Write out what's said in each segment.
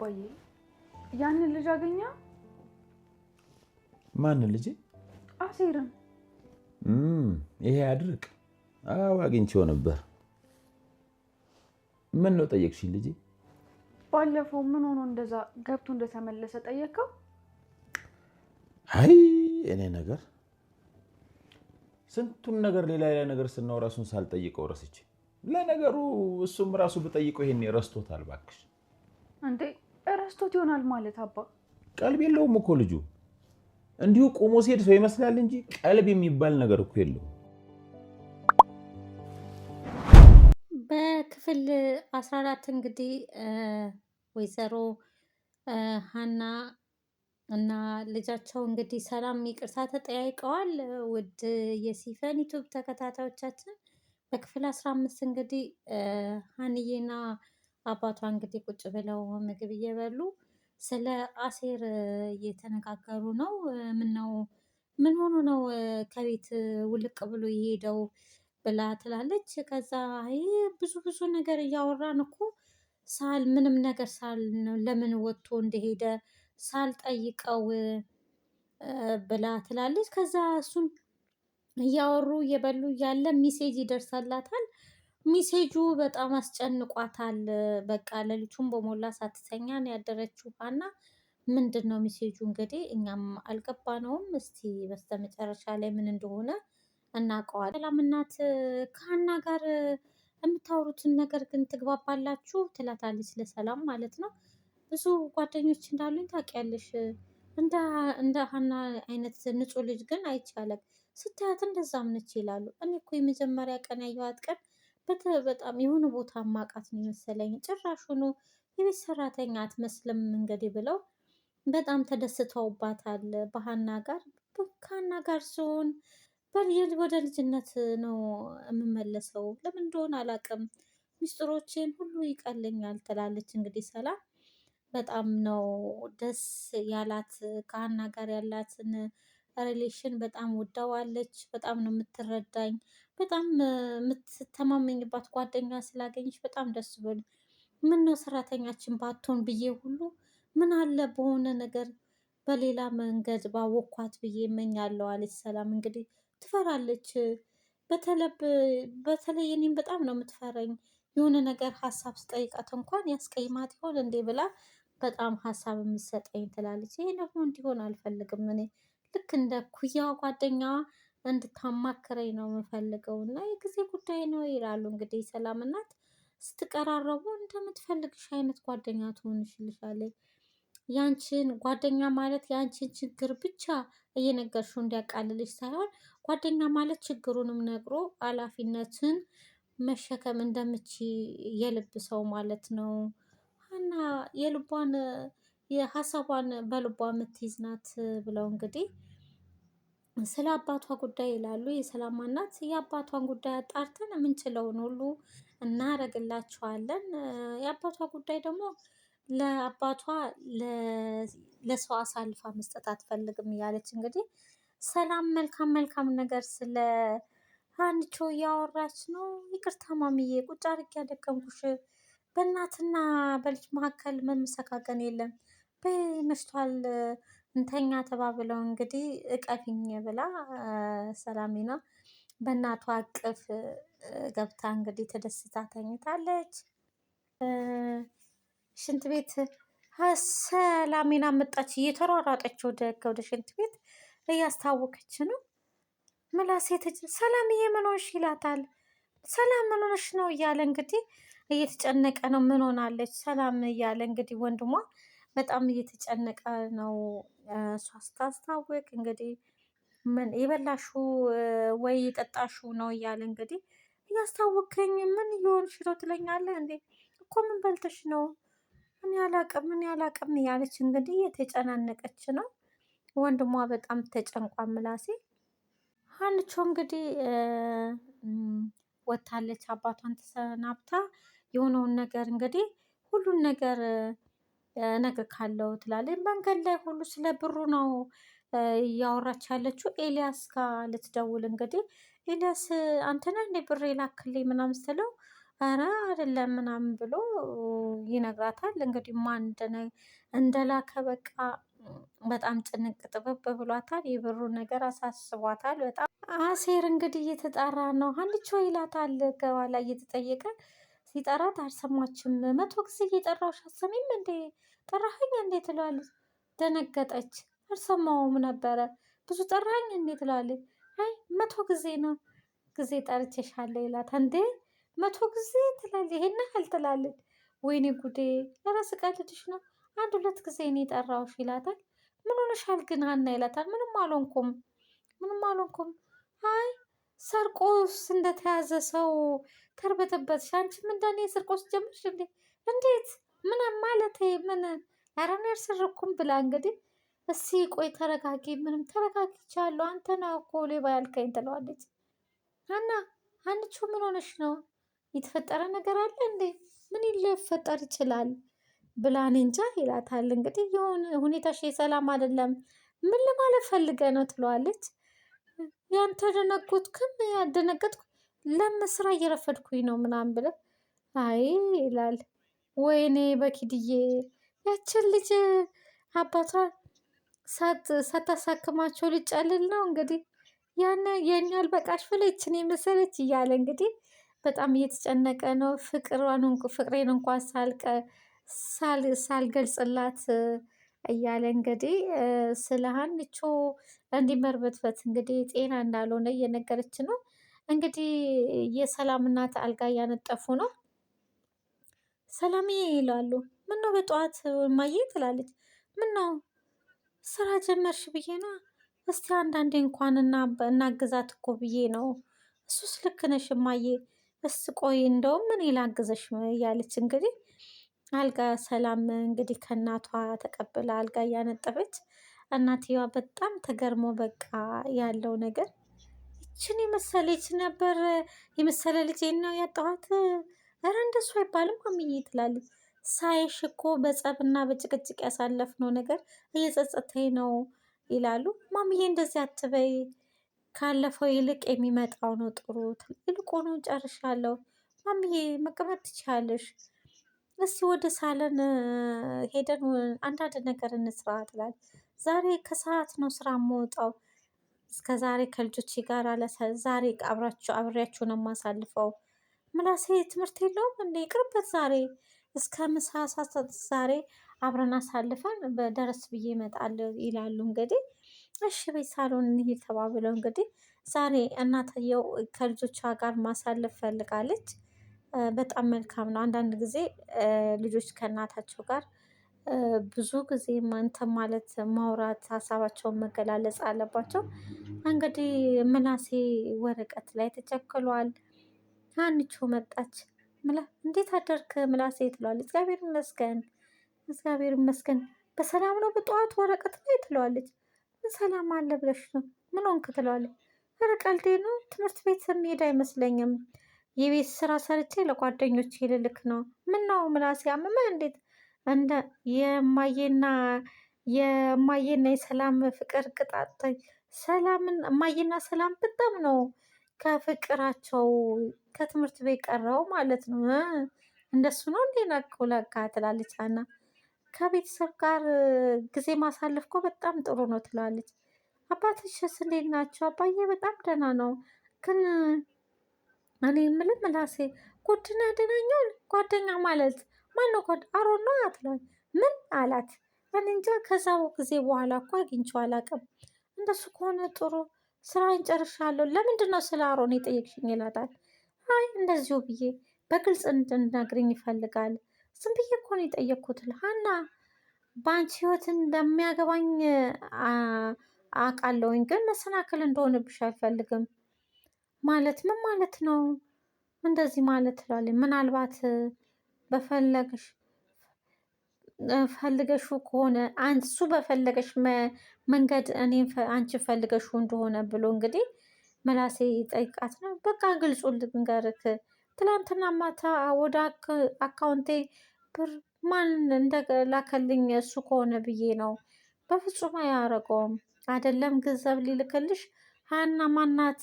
አባዬ ያንን ልጅ አገኘ? ማን ልጅ? አሴርን። ይሄ አድርቅ? አዎ አግኝቼው ነበር። ምን ነው ጠየቅሽኝ ልጄ? ባለፈው ምን ሆኖ እንደዛ ገብቶ እንደተመለሰ ጠየቀው? አይ እኔ ነገር ስንቱን ነገር ሌላ ነገር ስናወራ እሱን ሳልጠይቀው ረስቼ። ለነገሩ እሱም ራሱ ብጠይቀው ይሄን ረስቶታል። እባክሽ እንዴ ረስቶት ይሆናል ማለት አባ? ቀልብ የለውም እኮ ልጁ። እንዲሁ ቆሞ ሲሄድ ሰው ይመስላል እንጂ ቀልብ የሚባል ነገር እኮ የለውም። በክፍል 14 እንግዲህ ወይዘሮ ሀና እና ልጃቸው እንግዲህ ሰላም ይቅርታ ተጠያይቀዋል። ውድ የሲፈን ዩቲዩብ ተከታታዮቻችን በክፍል 15 እንግዲህ ሀንዬና አባቷ እንግዲህ ቁጭ ብለው ምግብ እየበሉ ስለ አሴር እየተነጋገሩ ነው። ምን ሆኖ ነው ከቤት ውልቅ ብሎ የሄደው ብላ ትላለች። ከዛ ብዙ ነገር እያወራን እኮ ምንም ነገር ለምን ወጥቶ እንደሄደ ሳልጠይቀው ብላ ትላለች። ከዛ እሱን እያወሩ እየበሉ እያለ ሚሴጅ ይደርሳላታል። ሚሴጁ በጣም አስጨንቋታል። በቃ ሌሊቱን በሞላ ሳትተኛ ነው ያደረችው ሀና። ምንድን ነው ሚሴጁ? እንግዲህ እኛም አልገባነውም። እስቲ በስተመጨረሻ ላይ ምን እንደሆነ እናውቀዋለን። ሰላም እናት ከሀና ጋር የምታወሩትን ነገር ግን ትግባባላችሁ? ትላታለች ለሰላም ማለት ነው። ብዙ ጓደኞች እንዳሉኝ ታውቂያለሽ። እንደ ሀና አይነት ንጹህ ልጅ ግን አይቻልም። ስታያት እንደዛም ነች ይላሉ። እኔ እኮ የመጀመሪያ ቀን ያየኋት ቀን በጣም የሆነ ቦታ ማቃት ነው የመሰለኝ። ጭራሹኑ የቤት ሰራተኛ አትመስልም እንግዲህ ብለው በጣም ተደስተውባታል በሀና ጋር። ከሀና ጋር ሲሆን ወደ ልጅነት ነው የምመለሰው። ለምን እንደሆነ አላውቅም። ሚስጥሮቼን ሁሉ ይቀለኛል ትላለች እንግዲህ ሰላም። በጣም ነው ደስ ያላት ከሀና ጋር ያላትን ሪሌሽን በጣም ወዳዋለች። በጣም ነው የምትረዳኝ። በጣም የምትተማመኝባት ጓደኛ ስላገኘች በጣም ደስ ብሎ ምን ነው ሰራተኛችን ባትሆን ብዬ ሁሉ ምን አለ በሆነ ነገር በሌላ መንገድ ባወኳት ብዬ እመኛለሁ አለች ሰላም። እንግዲህ ትፈራለች። በተለይ እኔም በጣም ነው የምትፈራኝ። የሆነ ነገር ሀሳብ ስጠይቃት እንኳን ያስቀይማት ይሆን እንዴ ብላ በጣም ሀሳብ የምትሰጠኝ ትላለች። ይሄ ደግሞ እንዲሆን አልፈልግም። እኔ ልክ እንደ ኩያዋ ጓደኛዋ እንድታማክረኝ ነው የምፈልገው እና የጊዜ ጉዳይ ነው ይላሉ እንግዲህ ሰላም እናት። ስትቀራረቡ እንደምትፈልግሽ አይነት ጓደኛ ትሆንሽልሻለች። ያንቺን ጓደኛ ማለት ያንቺን ችግር ብቻ እየነገርሽው እንዲያቃልልሽ ሳይሆን ጓደኛ ማለት ችግሩንም ነግሮ ኃላፊነትን መሸከም እንደምችይ የልብ ሰው ማለት ነው። ሀና የልቧን የሀሳቧን በልቧ የምትይዝ ናት ብለው እንግዲህ ስለ አባቷ ጉዳይ ይላሉ የሰላም እናት። የአባቷን ጉዳይ አጣርተን የምንችለውን ሁሉ እናደርግላቸዋለን። የአባቷ ጉዳይ ደግሞ ለአባቷ ለሰው አሳልፋ መስጠት አትፈልግም እያለች እንግዲህ ሰላም መልካም ነገር ስለ ሀንቾ እያወራች ነው። ይቅርታ ማሚዬ ቁጭ አድርጌ ያደከምኩሽ። በእናትና በልጅ መካከል መመሰካከን የለም። በመሽቷል እንተኛ ተባብለው እንግዲህ እቀፊኝ ብላ ሰላሜና በእናቷ አቅፍ ገብታ እንግዲህ ተደስታ ተኝታለች። ሽንት ቤት ሰላሜና መጣች እየተሯሯጠች ወደ ሽንት ቤት እያስታወከች ነው። ምላሴ ሰላምዬ ምን ሆንሽ ይላታል። ሰላም ምን ሆነሽ ነው እያለ እንግዲህ እየተጨነቀ ነው። ምን ሆናለች ሰላም እያለ እንግዲህ ወንድሟ በጣም እየተጨነቀ ነው። እሷ ስታስታውቅ እንግዲህ ምን የበላሹ ወይ የጠጣሹ ነው እያለ እንግዲህ እያስታወከኝ ምን እየሆንሽ ነው ትለኛለህ እንዴ እኮ ምን በልተሽ ነው? እኔ አላቅም እያለች እንግዲህ የተጨናነቀች ነው። ወንድሟ በጣም ተጨንቋ ምላሴ። ሀንቾ እንግዲህ ወታለች አባቷን ተሰናብታ የሆነውን ነገር እንግዲህ ሁሉን ነገር እነግርካለሁ ትላለች። መንገድ ላይ ሁሉ ስለ ብሩ ነው እያወራች ያለችው። ኤልያስ ጋር ልትደውል እንግዲህ ኤልያስ አንተ ነህ እንዴ ብር የላክልኝ ምናምን ስትለው ኧረ አይደለም ምናምን ብሎ ይነግራታል። እንግዲህ ማን እንደላከ በቃ በጣም ጭንቅ ጥብብ ብሏታል። የብሩ ነገር አሳስቧታል በጣም። አሴር እንግዲህ እየተጣራ ነው። ሀኒቾ ይላታል ከኋላ እየተጠየቀ ሲጠራት አልሰማችም። 100 ጊዜ እየጠራሁሽ አትሰሚም እንዴ? ጠራኸኝ እንዴ ትለዋለች። ደነገጠች። አልሰማሁም ነበረ። ብዙ ጠራኸኝ እንዴ ትለዋለች። አይ 100 ጊዜ ነው ጊዜ ጠርቼሻለሁ ይላታል። እንዴ 100 ጊዜ ትላለች። ይሄን ያህል ትላለች። ወይኔ ጉዴ! ኧረ ስቀልድሽ ነው። 1 2 ጊዜ ነው የጠራሁሽ ይላታል። ምን ሆነሻል ግን ሀና ይላታል። ምንም አልሆንኩም፣ ምንም አልሆንኩም። አይ ሰርቆስ እንደተያዘ ሰው ተርበተበትሽ። አንቺም እንደኔ ስርቆስ ጀመርሽ እንዴ? እንዴት? ምን ማለት ምን? ኧረ እኔ አልሰረኩም ብላ እንግዲህ እስኪ ቆይ ተረጋጊ። ምንም ተረጋግቻለሁ። አንተ ነህ እኮ ሌባ ያልከኝ ትለዋለች። ሀና ሀንቹ ምን ሆነሽ ነው? የተፈጠረ ነገር አለ እንዴ? ምን ሊፈጠር ይችላል ብላ እኔ እንጃ ይላታል። እንግዲህ የሆነ ሁኔታሽ የሰላም አይደለም። ምን ለማለት ፈልገ ነው ትለዋለች። ያንተ ደነገጥክም ያደነገጥኩ ስራ እየረፈድኩኝ ነው ምናምን ብለ አይ ይላል። ወይኔ በኪድዬ ያችን ልጅ አባቷ ሳታሳክማቸው ልጨልል ነው እንግዲህ ያን የኔ አልበቃሽ ብለችን የመሰለች እያለ እንግዲህ በጣም እየተጨነቀ ነው። ፍቅሬን እንኳን ሳልገልጽላት እያለ እንግዲህ ስለ ሀኒቾ እንዲመርበትበት እንግዲህ ጤና እንዳልሆነ እየነገረች ነው። እንግዲህ የሰላም እናት አልጋ እያነጠፉ ነው። ሰላምዬ ይላሉ። ምነው በጠዋት እማዬ ትላለች። ምነው ስራ ጀመርሽ ብዬ ነው። እስቲ አንዳንዴ እንኳን እናግዛት እኮ ብዬ ነው። እሱስ ልክ ነሽ እማዬ። እስቲ ቆይ እንደውም እኔ ላግዘሽ እያለች እንግዲህ አልጋ ሰላም እንግዲህ ከእናቷ ተቀብላ አልጋ እያነጠፈች እናትየዋ በጣም ተገርሞ በቃ ያለው ነገር ይችን የመሰለች ነበር የመሰለ ልጅ ነው ያጣኋት። ኧረ እንደሱ አይባልም ማሚዬ ትላለች። ሳይሽ እኮ በጸብና በጭቅጭቅ ያሳለፍነው ነገር እየጸጸተኝ ነው ይላሉ። ማሚዬ እንደዚህ አትበይ፣ ካለፈው ይልቅ የሚመጣው ነው ጥሩ። ይልቁኑ ጨርሻለሁ። ማሚዬ መቀመጥ ትችያለሽ። እስቲ ወደ ሳለን ሄደን አንዳንድ ነገር እንስራ ትላለች። ዛሬ ከሰዓት ነው ስራ የምወጣው። እስከ ዛሬ ከልጆቼ ጋር ዛሬ አብሬያችሁ ነው የማሳልፈው። ምላሴ ትምህርት የለውም እንደ ይቅርበት ዛሬ እስከ ምሳ ሰዓት ዛሬ አብረን አሳልፈን በደረስ ብዬ እመጣለሁ ይላሉ። እንግዲህ እሺ ቤት ሳሎን እንሂድ ተባብለው እንግዲህ ዛሬ እናትየው ከልጆቿ ጋር ማሳለፍ ፈልጋለች። በጣም መልካም ነው። አንዳንድ ጊዜ ልጆች ከእናታቸው ጋር ብዙ ጊዜ እንትን ማለት ማውራት፣ ሀሳባቸውን መገላለጽ አለባቸው። እንግዲህ ምናሴ ወረቀት ላይ ተቸክሏል። ሀኒቾ መጣች። እንዴት አደርክ ምላሴ ትለዋለች። እግዚአብሔር ይመስገን፣ እግዚአብሔር ይመስገን። በሰላም ነው በጠዋት ወረቀት ላይ ትለዋለች። ምን ሰላም አለ ብለሽ ነው? ምን ሆንክ ትለዋለች። ኧረ ቀልዴ ነው። ትምህርት ቤት የሚሄድ አይመስለኝም። የቤት ስራ ሰርቼ ለጓደኞቼ ልልክ ነው። ምን ነው ምላሴ አመመህ እንዴት? እንደ የማየና የሰላም ፍቅር ቅጣት ሰላምን እማዬና ሰላም በጣም ነው ከፍቅራቸው ከትምህርት ቤት ቀረው ማለት ነው። እንደሱ ነው እንዴ ነቀው ለካ ትላለች ሀና። ከቤተሰብ ጋር ጊዜ ማሳለፍ እኮ በጣም ጥሩ ነው ትላለች። አባትሽስ እንዴት ናቸው? አባዬ በጣም ደህና ነው። ግን እኔ የምልህ ምላሴ ጓደኛ ያደናኛል። ጓደኛ ማለት ማነው? አሮን ነው ትላለች። ምን አላት? እኔ እንጃ። ከዛ ጊዜ በኋላ እኮ አግኝቼው አላውቅም። እንደሱ ከሆነ ጥሩ። ስራዬን ጨርሻለሁ። ለምንድን ነው ስለ አሮን የጠየቅሽኝ? ይላታል። አይ እንደዚሁ ብዬ በግልጽ እንድነግርኝ ይፈልጋል። ዝም ብዬ እኮ ነው የጠየቅኩት። ሀና በአንቺ ህይወት እንደሚያገባኝ አውቃለሁኝ፣ ግን መሰናክል እንደሆነብሽ አልፈልግም። ማለት ምን ማለት ነው እንደዚህ ማለት ትላለች። ምናልባት ፈልገሽው ከሆነ እሱ በፈለገሽ መንገድ እኔም አንቺ ፈልገሽው እንደሆነ ብሎ እንግዲህ ምላሴ ጠይቃት ነው። በቃ ግልጹ ልንገርክ፣ ትላንትና ማታ ወደ አካውንቴ ብር ማን እንደላከልኝ እሱ ከሆነ ብዬ ነው። በፍጹም አያረገውም። አይደለም ገንዘብ ሊልክልሽ ሀና ማናት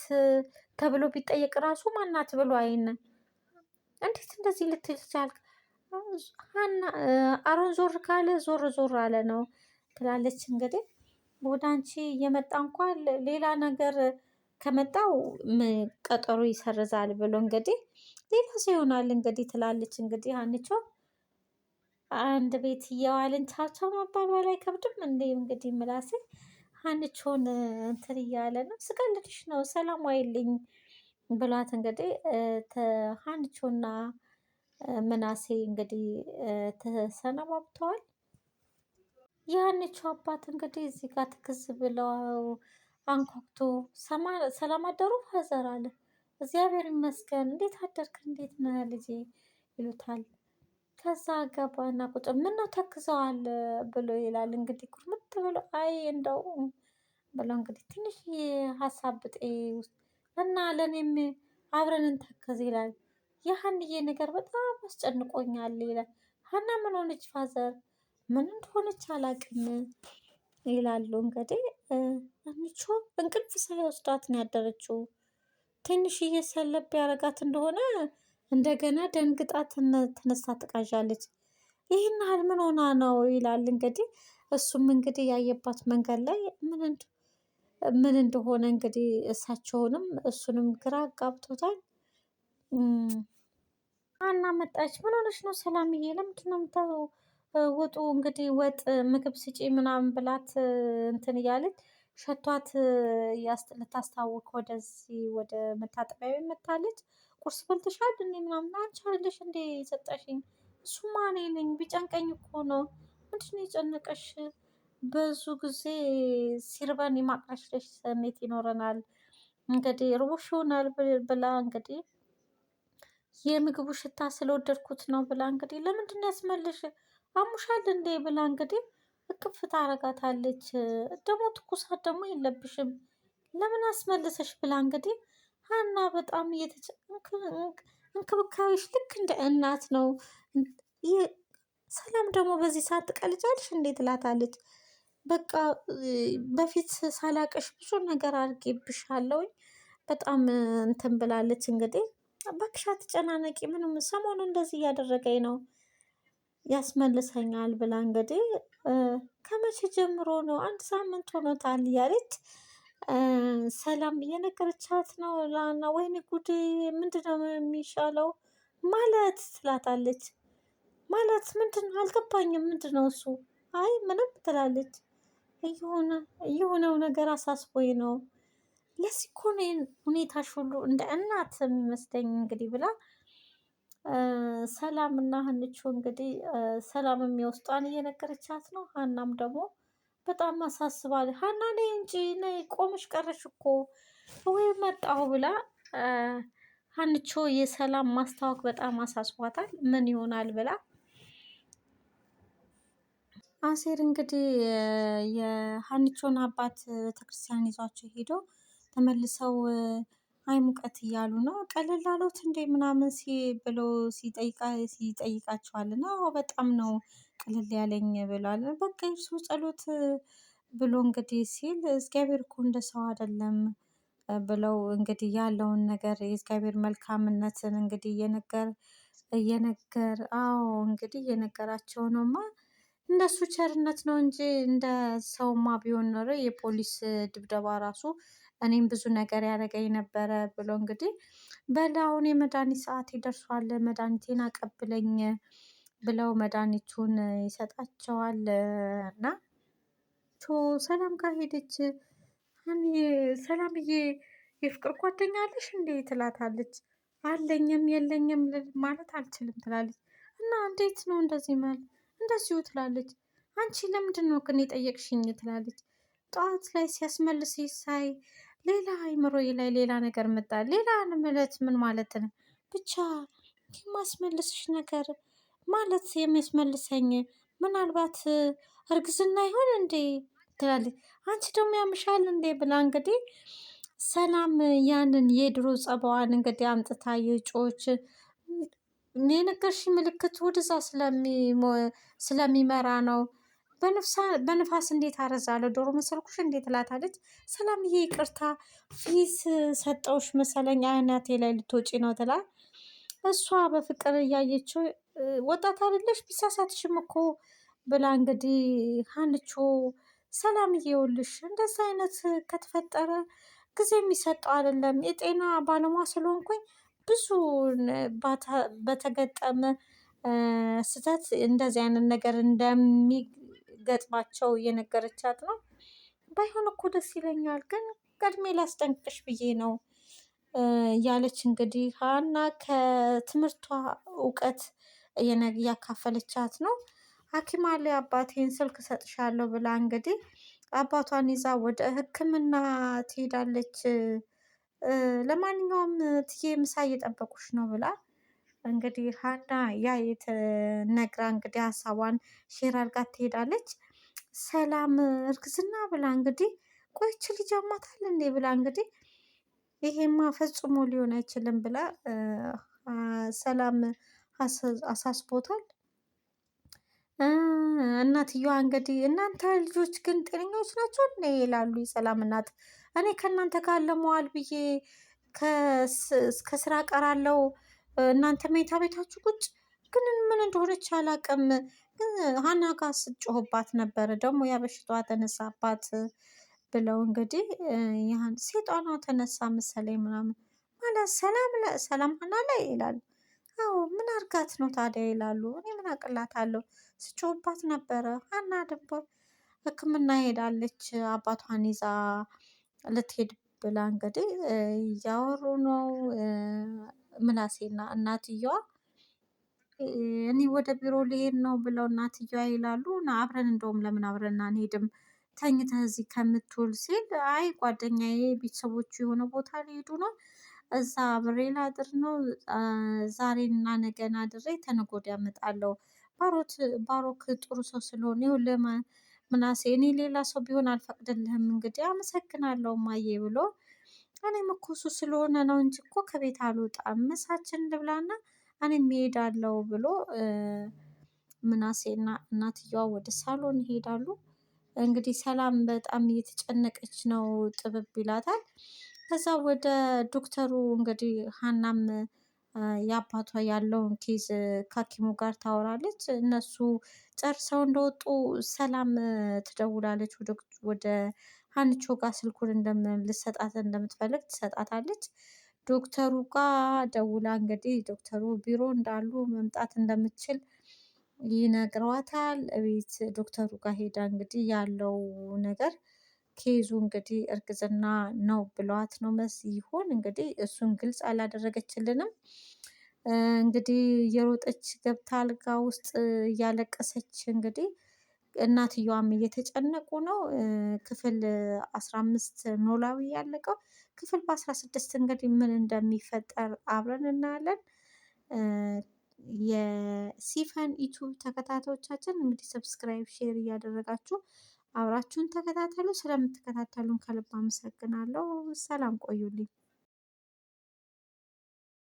ተብሎ ቢጠየቅ ራሱ ማናት ብሎ እንዴት እንደዚህ ልትል ቻልክ? ሀና አሮን ዞር ካለ ዞር ዞር አለ ነው ትላለች። እንግዲህ ወደ አንቺ እየመጣ እንኳን ሌላ ነገር ከመጣው ቀጠሮ ይሰርዛል ብሎ እንግዲህ ሌላ ሰው ይሆናል እንግዲህ ትላለች። እንግዲህ ሀኒቾ አንድ ቤት እየዋልን ቻቻው መባባል አይከብድም እንዴ? እንግዲህ ምላሴ ሀኒቾን እንትን እያለ ነው። ስቀልድሽ ነው ሰላም ዋይልኝ ብሏት እንግዲህ ሀኒቾና ምናሴ እንግዲህ ተሰነባብተዋል። የሀኒቾ አባት እንግዲህ እዚህ ጋር ትክዝ ብለው አንኳኩቶ ሰላም አደሩ ፋዘር አለ። እግዚአብሔር ይመስገን እንዴት አደርክ እንዴት ነህ ልጄ ይሉታል። ከዛ ገባና ቁጭ ምነው ተክዘዋል ብሎ ይላል። እንግዲህ ኩርምት ብሎ አይ እንደው ብሎ እንግዲህ ትንሽ ሀሳብ ብጤ ውስጥ እና ለእኔም አብረን እንተክዝ ይላል። የሀንዬ ነገር በጣም አስጨንቆኛል ይላል። ሀና ምን ሆነች ፋዘር? ምን እንደሆነች አላውቅም ይላሉ። እንግዲህ ሀኒቾ እንቅልፍ ሳይወስዳት ነው ያደረችው። ትንሽዬ ሰለብ ያደረጋት እንደሆነ እንደገና ደንግጣ ተነሳ ትቃዣለች። ይህን ያህል ምን ሆና ነው ይላል። እንግዲህ እሱም እንግዲህ ያየባት መንገድ ላይ ምን እንደሆነ እንግዲህ እሳቸውንም እሱንም ግራ አጋብቶታል። ሀና መጣች። ምን ሆነች ነው ሰላምዬ? ለምንድን ነው ውጡ እንግዲህ ወጥ ምግብ ስጪ ምናምን ብላት እንትን እያለች ሸቷት ልታስታውቅ ወደዚህ ወደ መታጠቢያ ቤት መታለች። ቁርስ በልተሻል እንዴ ምናምን? አንቺ አይደለሽ እንዴ የሰጠሽኝ? እሱማ እኔ ነኝ። ቢጨንቀኝ እኮ ነው። ምንድን ነው የጨነቀሽ? ብዙ ጊዜ ሲርበን የማቅለሽለሽ ስሜት ይኖረናል። እንግዲህ ርቦሽ ይሆናል ብላ እንግዲህ የምግቡ ሽታ ስለወደድኩት ነው ብላ እንግዲህ ለምንድን ነው ያስመልሽ? አሙሻል እንዴ ብላ እንግዲህ እቅፍ ታረጋታለች። ደግሞ ትኩሳት ደግሞ የለብሽም ለምን አስመልሰሽ ብላ እንግዲህ ሀና በጣም እንክብካቤሽ ልክ እንደ እናት ነው። ሰላም ደግሞ በዚህ ሰዓት ትቀልጃለሽ እንዴ ትላታለች። በቃ በፊት ሳላቅሽ ብዙ ነገር አድርጌብሻለሁኝ በጣም እንትን ብላለች። እንግዲህ እባክሽ አትጨናነቂ፣ ምንም ሰሞኑ እንደዚህ እያደረገኝ ነው ያስመልሰኛል ብላ እንግዲህ ከመቼ ጀምሮ ነው? አንድ ሳምንት ሆኖታል እያለች ሰላም እየነገረቻት ነው ላና። ወይኔ ጉዴ ምንድን ነው የሚሻለው ማለት ትላታለች። ማለት ምንድን ነው አልገባኝም፣ ምንድን ነው እሱ? አይ ምንም ትላለች። የሆነው ነገር አሳስቦኝ ነው። ለዚህ እኮ ነው ሁኔታሽ ሁሉ እንደ እናት የሚመስለኝ እንግዲህ ብላ ሰላም እና ሀኒቾ እንግዲህ ሰላም የሚወስጧን እየነገረቻት ነው። ሀናም ደግሞ በጣም አሳስባል። ሀና ነይ እንጂ ነይ ቆመሽ ቀረሽ እኮ ወይ መጣሁ ብላ ሀኒቾ የሰላም ማስታወቅ በጣም አሳስቧታል። ምን ይሆናል ብላ አሴር እንግዲህ የሀኒቾን አባት ቤተክርስቲያን ይዟቸው ሄዶ ተመልሰው አይ ሙቀት እያሉ ነው። ቀለል አለዎት እንዴ ምናምን ብሎ ሲጠይቃቸዋል። እና በጣም ነው ቅልል ያለኝ ብሏል። በቃ እርሱ ጸሎት ብሎ እንግዲህ ሲል እግዚአብሔር እኮ እንደ ሰው አይደለም ብለው እንግዲህ ያለውን ነገር የእግዚአብሔር መልካምነትን እንግዲህ እንግዲህ እየነገራቸው ነውማ። እንደሱ ቸርነት ነው እንጂ እንደ ሰውማ ቢሆን ኖሮ የፖሊስ ድብደባ ራሱ እኔም ብዙ ነገር ያደረገኝ ነበረ ብሎ እንግዲህ በል አሁን የመድኃኒት ሰዓት ይደርሷል መድኃኒቴን አቀብለኝ ብለው መድኃኒቱን ይሰጣቸዋል። እና ሰላም ጋር ሄደች። ሰላምዬ የፍቅር ጓደኛ አለሽ እንዴ ትላታለች። አለኝም የለኝም ማለት አልችልም ትላለች። እና እንዴት ነው እንደዚህ እንደዚሁ ትላለች። አንቺ ለምንድን ነው ግን የጠየቅሽኝ ትላለች። ጠዋት ላይ ሲያስመልስ ሳይ ሌላ አይምሮዬ ላይ ሌላ ነገር መጣ። ሌላ ማለት ምን ማለት ነው? ብቻ የማስመልስሽ ነገር ማለት የሚያስመልሰኝ ምናልባት እርግዝና ይሆን እንዴ ትላለች። አንቺ ደግሞ ያምሻል እንዴ ብላ እንግዲህ ሰላም ያንን የድሮ ጸባዋን እንግዲህ አምጥታ የጮች የነገርሽ ምልክት ወደዛ ስለሚመራ ነው። በንፋስ እንዴት አረዛለሁ ዶሮ መሰልኩሽ እንዴት ትላታለች። ሰላምዬ ይቅርታ ፊስ ሰጠውሽ መሰለኝ አናቴ ላይ ልትወጪ ነው ትላል። እሷ በፍቅር እያየችው ወጣት አይደለሽ ቢሳሳትሽም እኮ ብላ እንግዲህ ሀንቾ ሰላምዬ ይኸውልሽ እንደዚህ አይነት ከተፈጠረ ጊዜ የሚሰጠው አይደለም። የጤና ባለሙያ ስለሆንኩኝ ብዙ በተገጠመ ስህተት እንደዚህ አይነት ነገር እንደሚገጥማቸው እየነገረቻት ነው። ባይሆን እኮ ደስ ይለኛል፣ ግን ቀድሜ ላስጠንቅቅሽ ብዬ ነው ያለች እንግዲህ ሀና ከትምህርቷ እውቀት እያካፈለቻት ነው። ሐኪም አለ አባቴን ስልክ እሰጥሻለሁ ብላ እንግዲህ አባቷን ይዛ ወደ ሕክምና ትሄዳለች። ለማንኛውም ትዬ ምሳ እየጠበቁሽ ነው ብላ እንግዲህ ሀና ያ ነግራ እንግዲህ ሀሳቧን ሼር አድርጋ ትሄዳለች። ሰላም እርግዝና ብላ እንግዲህ ቆይች ልጅ አማታል እንዴ ብላ እንግዲህ ይሄማ ፈጽሞ ሊሆን አይችልም ብላ ሰላም አሳስቦታል። እናትየዋ እንግዲህ እናንተ ልጆች ግን ጤነኞች ናቸው እንዴ ይላሉ የሰላም እናት። እኔ ከእናንተ ጋር ለመዋል ብዬ ከስራ ቀራለው እናንተ መኝታ ቤታችሁ ቁጭ ግን ምን እንደሆነች አላውቅም። ግን ሀና ጋር ስትጮህባት ነበረ ደግሞ ያ በሽታዋ ተነሳባት ብለው እንግዲህ ያን ሴጧኗ ተነሳ መሰለኝ ምናምን ማለት ሰላም ሀና ላይ ይላሉ። አዎ ምን አርጋት ነው ታዲያ ይላሉ። እኔ ምን አቅላታለሁ ስጮህባት ነበረ። ሀና ደግሞ ሕክምና ሄዳለች አባቷን ይዛ ልትሄድ ብላ እንግዲህ እያወሩ ነው ምናሴና እናትየዋ። እኔ ወደ ቢሮ ልሄድ ነው ብለው እናትየዋ ይላሉ። አብረን እንደውም ለምን አብረን አንሄድም ተኝተህ እዚህ ከምትውል ሲል፣ አይ ጓደኛዬ ቤተሰቦቹ የሆነ ቦታ ሊሄዱ ነው እዛ አብሬ ላድር ነው። ዛሬና ነገን አድሬ ተነገ ወዲያ እመጣለሁ። ባሮክ ጥሩ ሰው ስለሆነ ይኸውልህ ምናሴ እኔ ሌላ ሰው ቢሆን አልፈቅድልህም። እንግዲህ አመሰግናለሁ እማዬ ብሎ እኔም እኮ እሱ ስለሆነ ነው እንጂ እኮ ከቤት አልወጣም ምሳችን ልብላና እኔም እሄዳለሁ ብሎ ምናሴና እናትየዋ ወደ ሳሎን ይሄዳሉ። እንግዲህ ሰላም በጣም እየተጨነቀች ነው፣ ጥብብ ይላታል። ከዛ ወደ ዶክተሩ እንግዲህ ሀናም የአባቷ ያለውን ኬዝ ከሐኪሙ ጋር ታወራለች። እነሱ ጨርሰው እንደወጡ ሰላም ትደውላለች ወደ ሀንቾ ጋር ስልኩን ልትሰጣት እንደምትፈልግ ትሰጣታለች። ዶክተሩ ጋር ደውላ እንግዲህ ዶክተሩ ቢሮ እንዳሉ መምጣት እንደምትችል ይነግሯታል። ቤት ዶክተሩ ጋር ሄዳ እንግዲህ ያለው ነገር ኬዙ እንግዲህ እርግዝና ነው ብለዋት ነው ይሆን እንግዲህ እሱን ግልጽ አላደረገችልንም። እንግዲህ የሮጠች ገብታ አልጋ ውስጥ እያለቀሰች እንግዲህ እናትየዋም እየተጨነቁ ነው። ክፍል 15 ኖላዊ ያለቀው ክፍል በ16 እንግዲህ ምን እንደሚፈጠር አብረን እናያለን። የሲፈን ዩቱብ ተከታታዮቻችን እንግዲህ ሰብስክራይብ ሼር እያደረጋችሁ አብራችሁን ተከታተሉ። ስለምትከታተሉን ከልብ አመሰግናለሁ። ሰላም ቆዩልኝ።